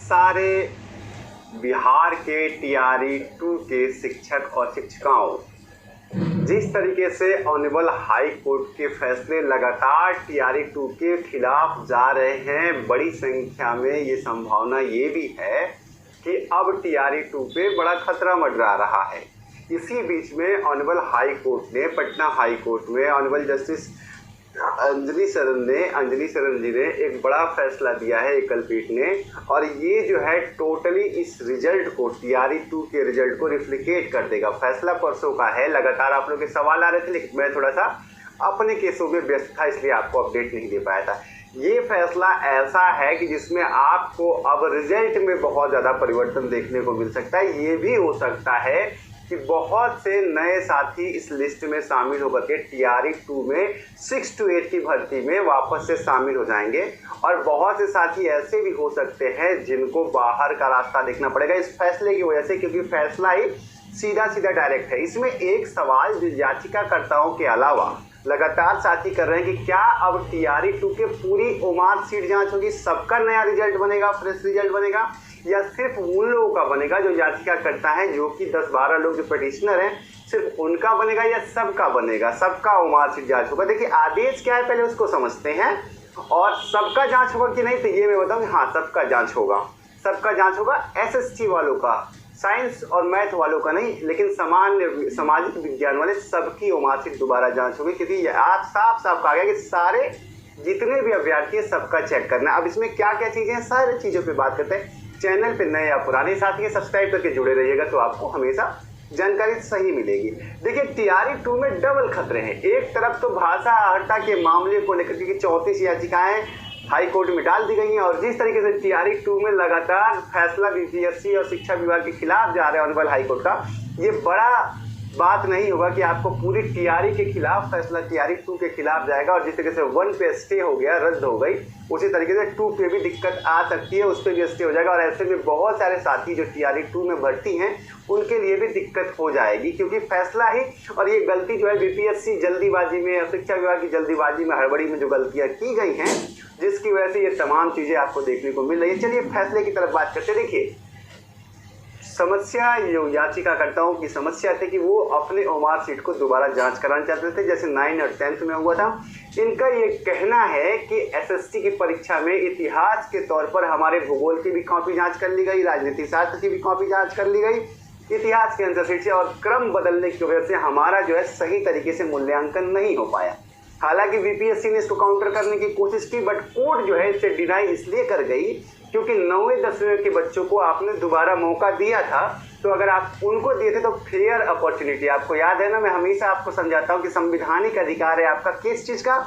सारे बिहार के टीआरई 2 के शिक्षक और शिक्षिकाओं, जिस तरीके से ऑनरेबल हाई कोर्ट के फैसले लगातार टीआरई 2 के खिलाफ जा रहे हैं, बड़ी संख्या में ये संभावना ये भी है कि अब टीआरई 2 पे बड़ा खतरा मंडरा रहा है। इसी बीच में ऑनरेबल हाई कोर्ट ने, पटना हाई कोर्ट में ऑनरेबल जस्टिस अंजलि शरण जी ने एक बड़ा फैसला दिया है एकल पीठ ने, और ये जो है टोटली इस रिजल्ट को, टीआरई 2 के रिजल्ट को रिफ्लिकेट कर देगा। फैसला परसों का है। लगातार आप लोग के सवाल आ रहे थे, लेकिन मैं थोड़ा सा अपने केसों में व्यस्त था, इसलिए आपको अपडेट नहीं दे पाया था। ये फैसला ऐसा है कि जिसमें आपको अब रिजल्ट में बहुत ज़्यादा परिवर्तन देखने को मिल सकता है। ये भी हो सकता है कि बहुत से नए साथी इस लिस्ट में शामिल होकर के टीआरई 2 में 6 to 8 की भर्ती में वापस से शामिल हो जाएंगे, और बहुत से साथी ऐसे भी हो सकते हैं जिनको बाहर का रास्ता देखना पड़ेगा इस फैसले की वजह से, क्योंकि फैसला ही सीधा सीधा डायरेक्ट है। इसमें एक सवाल जो याचिकाकर्ताओं के अलावा लगातार साथी कर रहे हैं कि क्या अब टीआरई 2 के पूरी उम्र सीट जांच होगी, सबका नया रिजल्ट बनेगा, फ्रेश रिजल्ट बनेगा, या सिर्फ उन लोगों का बनेगा जो याचिका करता है, जो कि 10-12 लोग जो पिटिशनर हैं, सिर्फ उनका बनेगा या सबका बनेगा, सबका उम्र सीट जांच होगा। देखिए आदेश क्या है पहले उसको समझते हैं, और सबका जांच होगा कि नहीं तो ये मैं बताऊँ। हाँ, सबका जांच होगा, सबका जांच होगा। एसएसटी वालों का, साइंस और मैथ वालों का नहीं, लेकिन सामान्य सामाजिक विज्ञान वाले सबकी उम्र सीट दोबारा जांच होगी, क्योंकि आज साफ साफ कहा गया कि सारे जितने भी अभ्यर्थी हैं सबका चेक करना। अब इसमें क्या क्या चीज़ें हैं, सारी चीज़ों पे बात करते हैं। चैनल पे नए या पुराने साथी सब्सक्राइब करके जुड़े रहिएगा, तो आपको हमेशा जानकारी सही मिलेगी। देखिए टीआरई 2 में डबल खतरे हैं। एक तरफ तो भाषा अहर्ता के मामले को लेकर के 34 याचिकाएं हाई कोर्ट में डाल दी गई हैं, और जिस तरीके से टीआरई 2 में लगातार फैसला बीपीएससी और शिक्षा विभाग के खिलाफ जा रहा है ऑनरेबल हाई कोर्ट का, ये बड़ा बात नहीं होगा कि आपको पूरी टीआरई के खिलाफ फैसला टीआरई 2 के खिलाफ जाएगा, और जिस तरीके से 1 पे स्टे हो गया, रद्द हो गई, उसी तरीके से 2 पे भी दिक्कत आ सकती है, उस पर भी स्टे हो जाएगा। और ऐसे में बहुत सारे साथी जो टीआरई 2 में भर्ती हैं उनके लिए भी दिक्कत हो जाएगी, क्योंकि फैसला ही, और ये गलती जो है बीपीएससी जल्दीबाजी में, शिक्षा विभाग की जल्दीबाजी में, हड़बड़ी में जो गलतियाँ की गई हैं, जिसकी वजह से ये तमाम चीज़ें आपको देखने को मिल रही है। चलिए फैसले की तरफ बात करते। देखिए समस्या, जो याचिकाकर्ताओं की समस्या थी कि वो अपने उम्र सीट को दोबारा जांच कराना चाहते थे, जैसे 9 और 10th में हुआ था। इनका ये कहना है कि एसएसटी की परीक्षा में इतिहास के तौर पर हमारे भूगोल की भी कॉपी जांच कर ली गई, राजनीति शास्त्र की भी कॉपी जांच कर ली गई, इतिहास के आंसर शीट से, और क्रम बदलने की वजह से हमारा जो है सही तरीके से मूल्यांकन नहीं हो पाया। हालांकि बीपीएससी ने इसको काउंटर करने की कोशिश की, बट कोर्ट जो है इसे डिनाई इसलिए कर गई क्योंकि 9वीं 10वीं के बच्चों को आपने दोबारा मौका दिया था, तो अगर आप उनको दिए थे तो फेयर अपॉर्चुनिटी, आपको याद है ना, मैं हमेशा आपको समझाता हूँ कि संवैधानिक अधिकार है आपका, किस चीज़ का,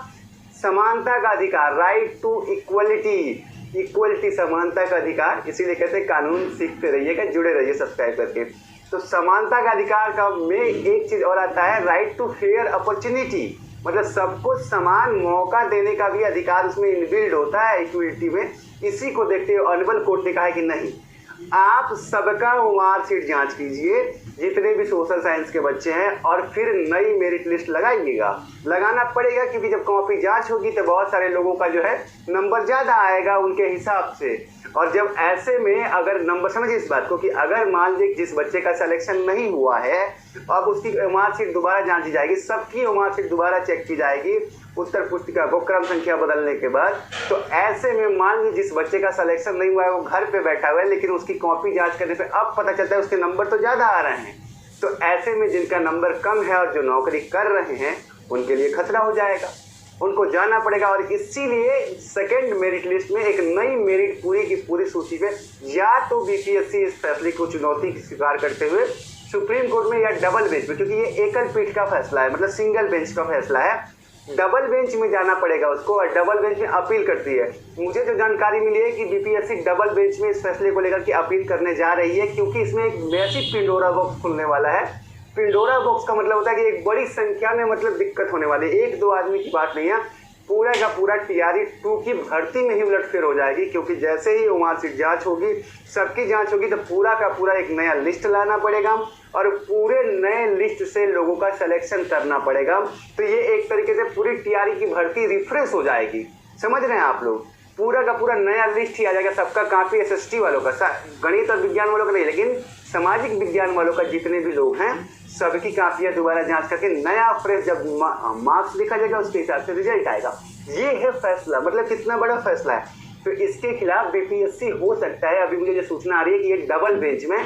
समानता का अधिकार, राइट टू इक्वलिटी, समानता का अधिकार। इसीलिए कहते हैं कानून सीखते रहिएगा, जुड़े रहिए सब्सक्राइब करके। तो समानता का अधिकार का में एक चीज़ और आता है, राइट टू फेयर अपॉर्चुनिटी, मतलब सबको समान मौका देने का भी अधिकार उसमें इनबिल्ड होता है इक्विटी में। इसी को देखते हुए ऑनरेबल कोर्ट ने कहा है कि नहीं, आप सबका उम्र सीट जांच कीजिए, जितने भी सोशल साइंस के बच्चे हैं, और फिर नई मेरिट लिस्ट लगाइएगा। लगाना पड़ेगा क्योंकि जब कॉपी जांच होगी तो बहुत सारे लोगों का जो है नंबर ज़्यादा आएगा उनके हिसाब से, और जब ऐसे में अगर नंबर, समझिए इस बात को कि अगर मान लीजिए जिस बच्चे का सिलेक्शन नहीं हुआ है, अब उसकी उम्र सीट दोबारा जांची जाएगी, सबकी उम्र सीट दोबारा चेक की जाएगी उत्तर पुस्तिका को क्रम संख्या बदलने के बाद। तो ऐसे में मान लीजिए जिस बच्चे का सिलेक्शन नहीं हुआ है वो घर पे बैठा हुआ है, लेकिन उसकी कॉपी जांच करने पे अब पता चलता है उसके नंबर तो ज़्यादा आ रहे हैं। तो ऐसे में जिनका नंबर कम है और जो नौकरी कर रहे हैं उनके लिए खतरा हो जाएगा, उनको जाना पड़ेगा। और इसीलिए सेकेंड मेरिट लिस्ट में एक नई मेरिट पूरी की पूरी सूची पे, या तो बीपीएससी इस फैसले को चुनौती स्वीकार करते हुए सुप्रीम कोर्ट में, या डबल बेंच में, क्योंकि ये एकल पीठ का फैसला है, मतलब सिंगल बेंच का फैसला है, डबल बेंच में जाना पड़ेगा उसको, और डबल बेंच में अपील करती है। मुझे जो जानकारी मिली है कि बीपीएससी डबल बेंच में इस फैसले को लेकर के अपील करने जा रही है, क्योंकि इसमें एक मैसिव पिंडोरा बॉक्स खुलने वाला है। पिंडोरा बॉक्स का मतलब होता है कि एक बड़ी संख्या में मतलब दिक्कत होने वाली है, 1-2 आदमी की बात नहीं है, पूरा का पूरा टीआरई 2 की भर्ती में ही उलटफेर हो जाएगी। क्योंकि जैसे ही उम्र सीट जांच होगी, सबकी जांच होगी, तो पूरा का पूरा एक नया लिस्ट लाना पड़ेगा, और पूरे नए लिस्ट से लोगों का सिलेक्शन करना पड़ेगा। तो ये एक तरीके से पूरी टीआरई की भर्ती रिफ्रेश हो जाएगी, समझ रहे हैं आप लोग। पूरा का पूरा नया लिस्ट ही आ जाएगा सबका कॉपी, एसएसटी वालों का, गणित और विज्ञान वालों का नहीं, लेकिन सामाजिक विज्ञान वालों का जितने भी लोग हैं सबकी कापियां दोबारा जांच करके नया फ्रेश जब मार्क्स लिखा जाएगा उसके हिसाब से रिजल्ट आएगा। ये है फैसला, मतलब कितना बड़ा फैसला है। तो इसके खिलाफ बीपीएससी हो सकता है, अभी मुझे जो सूचना आ रही है कि ये डबल बेंच में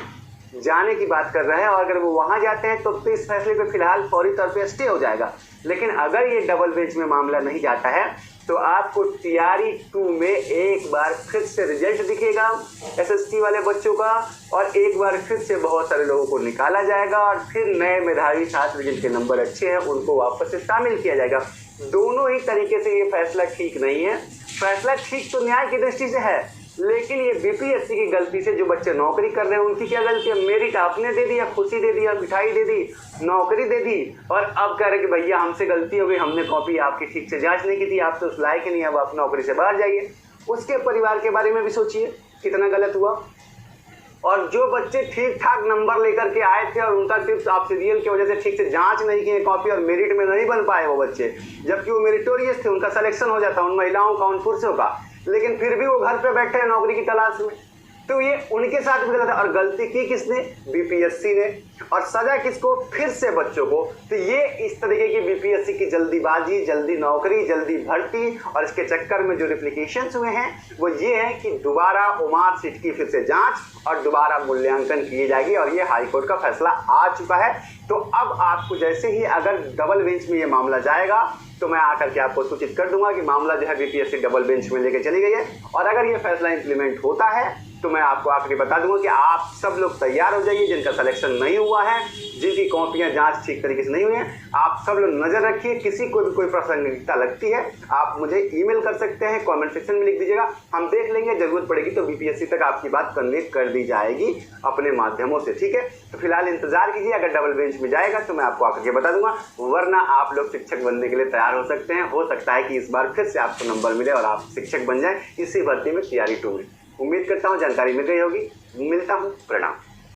जाने की बात कर रहा है, और अगर वो वहां जाते हैं तो इस फैसले पे फिलहाल फौरी तौर पे स्टे हो जाएगा। लेकिन अगर ये डबल बेंच में मामला नहीं जाता है तो आपको टीआरई 2 में एक बार फिर से रिजल्ट दिखेगा एसएसटी वाले बच्चों का, और एक बार फिर से बहुत सारे लोगों को निकाला जाएगा, और फिर नए मेधावी छात्र जिनके नंबर अच्छे हैं उनको वापस से शामिल किया जाएगा। दोनों ही तरीके से ये फैसला ठीक नहीं है। फैसला ठीक तो न्याय की दृष्टि से है, लेकिन ये बीपीएससी की गलती से जो बच्चे नौकरी कर रहे हैं उनकी क्या गलती है? मेरिट आपने दे दिया, खुशी दे दिया, मिठाई दे दी, नौकरी दे दी, और अब कह रहे कि भैया हमसे गलती हो गई, हमने कॉपी आपकी ठीक से जांच नहीं की थी, आप तो उस लायक ही नहीं, अब आप नौकरी से बाहर जाइए। उसके परिवार के बारे में भी सोचिए कितना गलत हुआ। और जो बच्चे ठीक ठाक नंबर लेकर के आए थे और उनका सिर्फ आप सीरियल की वजह से ठीक से जांच नहीं किए कॉपी और मेरिट में नहीं बन पाए वो बच्चे, जबकि वो मेरिटोरियस थे, उनका सिलेक्शन हो जाता उन महिलाओं का, उन पुरुषों का, लेकिन फिर भी वो घर पे बैठे हैं नौकरी की तलाश में। तो ये उनके साथ भी गलत है। और गलती की किसने? बीपीएससी ने। और सजा किसको? फिर से बच्चों को। तो ये इस तरीके की बीपीएससी की जल्दीबाजी, जल्दी नौकरी, जल्दी भर्ती, और इसके चक्कर में जो रिप्लिकेशंस हुए हैं वो ये है कि दोबारा ओमार सीट की फिर से जांच और दोबारा मूल्यांकन की जाएगी, और ये हाईकोर्ट का फैसला आ चुका है। तो अब आपको जैसे ही अगर डबल बेंच में ये मामला जाएगा तो मैं आकर के आपको सूचित कर दूंगा कि मामला जो है बीपीएससी डबल बेंच में लेके चली गई है, और अगर ये फैसला इंप्लीमेंट होता है तो मैं आपको आकर के बता दूंगा कि आप सब लोग तैयार हो जाइए, जिनका सिलेक्शन नहीं हुआ है, जिनकी कॉपियां जांच ठीक तरीके से नहीं हुई हैं, आप सब लोग नजर रखिए। किसी को भी कोई प्रासंगिकता लगती है आप मुझे ईमेल कर सकते हैं, कमेंट सेक्शन में लिख दीजिएगा, हम देख लेंगे, जरूरत पड़ेगी तो बीपीएससी तक आपकी बात कन्वे कर दी जाएगी अपने माध्यमों से, ठीक है। तो फिलहाल इंतजार कीजिए, अगर डबल बेंच में जाएगा तो मैं आपको आकर के बता दूंगा, वरना आप लोग शिक्षक बनने के लिए तैयार हो सकते हैं। हो सकता है कि इस बार फिर से आपको नंबर मिले और आप शिक्षक बन जाएं इसी भर्ती में टीआरई 2 में। उम्मीद करता हूँ जानकारी मिल गई होगी। मिलता हूँ, प्रणाम।